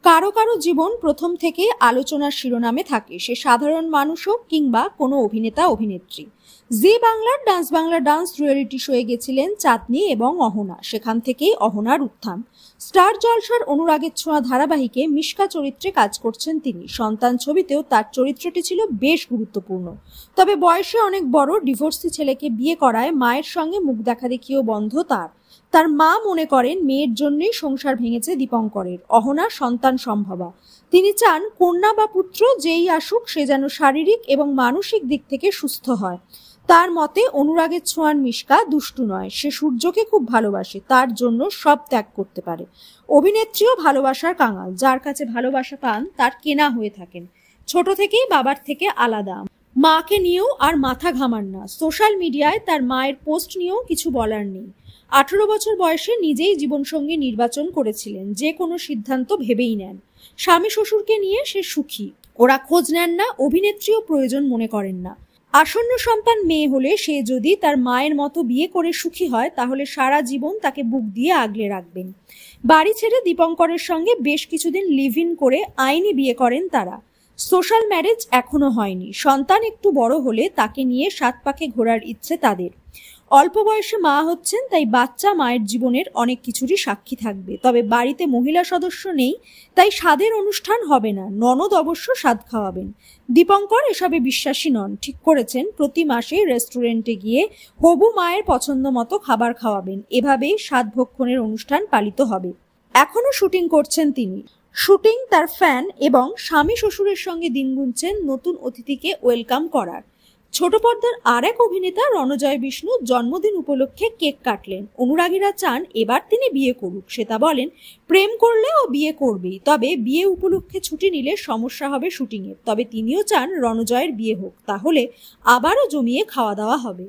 কারো কারো জীবন প্রথম থেকে আলোচনার শিরোনামে থাকে, সে সাধারণ মানুষ হোক কিংবা কোনো অভিনেতা অভিনেত্রী। জি বাংলার ডান্স রিয়েলিটি শোয়ে গেছিলেন চাঁদনি এবং অহনা, সেখান থেকেই অহনার উত্থান। স্টার জলসার অনুরাগের ছোঁয়া ধারাবাহিকে মিশকা চরিত্রে কাজ করছেন তিনি। সন্তান ছবিতেও তার চরিত্রটি ছিল বেশ গুরুত্বপূর্ণ। তবে বয়সে অনেক বড় ডিভোর্সি ছেলেকে বিয়ে করায় মায়ের সঙ্গে মুখ দেখাদেখিও বন্ধ তার মা মনে করেন মেয়ের জন্যই সংসার ভেঙেছে দীপঙ্করের। অহনা সন্তান সম্ভবা, তিনি চান কন্যা বা পুত্র যেই আসুক সে যেন শারীরিক এবং মানসিক দিক থেকে সুস্থ হয়। তার মতে অনুরাগের ছোঁয়ার মিশকা দুষ্টু নয়, সে সূর্যকে খুব ভালোবাসে, তার জন্য সব ত্যাগ করতে পারে। অভিনেত্রীও ভালোবাসার কাঙাল, যার কাছে ভালোবাসা পান তার কেনা হয়ে থাকেন। ছোট থেকেই বাবার থেকে আলাদা, মাকে নিয়েও আর মাথা ঘামান না। সোশ্যাল মিডিয়ায় তার মায়ের পোস্ট নিয়েও কিছু বলার নেই। 18 বছর বয়সে নিজেই জীবনসঙ্গী নির্বাচন করেছিলেন, যে কোনো সিদ্ধান্ত ভেবেই নেন। স্বামী শ্বশুরকে নিয়ে সে সুখী, ওরা খোঁজ নেন না, অভিনেত্রীও প্রয়োজন মনে করেন না। আসন্ন সন্তান মেয়ে হলে সে যদি তার মায়ের মতো বিয়ে করে সুখী হয় তাহলে সারা জীবন তাকে বুক দিয়ে আগলে রাখবেন। বাড়ি ছেড়ে দীপঙ্করের সঙ্গে বেশ কিছুদিন লিভ ইন করে আইনি বিয়ে করেন তারা। সোশ্যাল ম্যারেজ এখনো হয়নি, সন্তান একটু বড় হলে তাকে নিয়ে 7 পাকে ঘোরার ইচ্ছে তাদের। অল্প বয়সে মা হচ্ছেন, তাই বাচ্চা মায়ের জীবনের অনেক কিছুরই সাক্ষী থাকবে। তবে বাড়িতে মহিলা সদস্য নেই, তাই স্বাদের অনুষ্ঠান হবে না, ননদ অবশ্য স্বাদ খাওয়াবেন। দীপঙ্কর এসবে বিশ্বাসী নন, ঠিক করেছেন প্রতি মাসে রেস্টুরেন্টে গিয়ে হবু মায়ের পছন্দ মতো খাবার খাওয়াবেন। এভাবেই স্বাদ ভক্ষণের অনুষ্ঠান পালিত হবে। এখনো শুটিং করছেন তিনি। শুটিং, তার ফ্যান এবং স্বামী শ্বশুরের সঙ্গে দিন গুনছেন নতুন অতিথিকে ওয়েলকাম করার। ছোট পর্দার আর এক অভিনেতা রণজয় বিষ্ণু জন্মদিন উপলক্ষে কেক কাটলেন। অনুরাগীরা চান এবার তিনি বিয়ে করুক। শ্বেতা বলেন প্রেম করলে ও বিয়ে করবেই, তবে বিয়ে উপলক্ষে ছুটি নিলে সমস্যা হবে শুটিংয়ের। তবে তিনিও চান রণজয়ের বিয়ে হোক, তাহলে আবারও জমিয়ে খাওয়া দাওয়া হবে।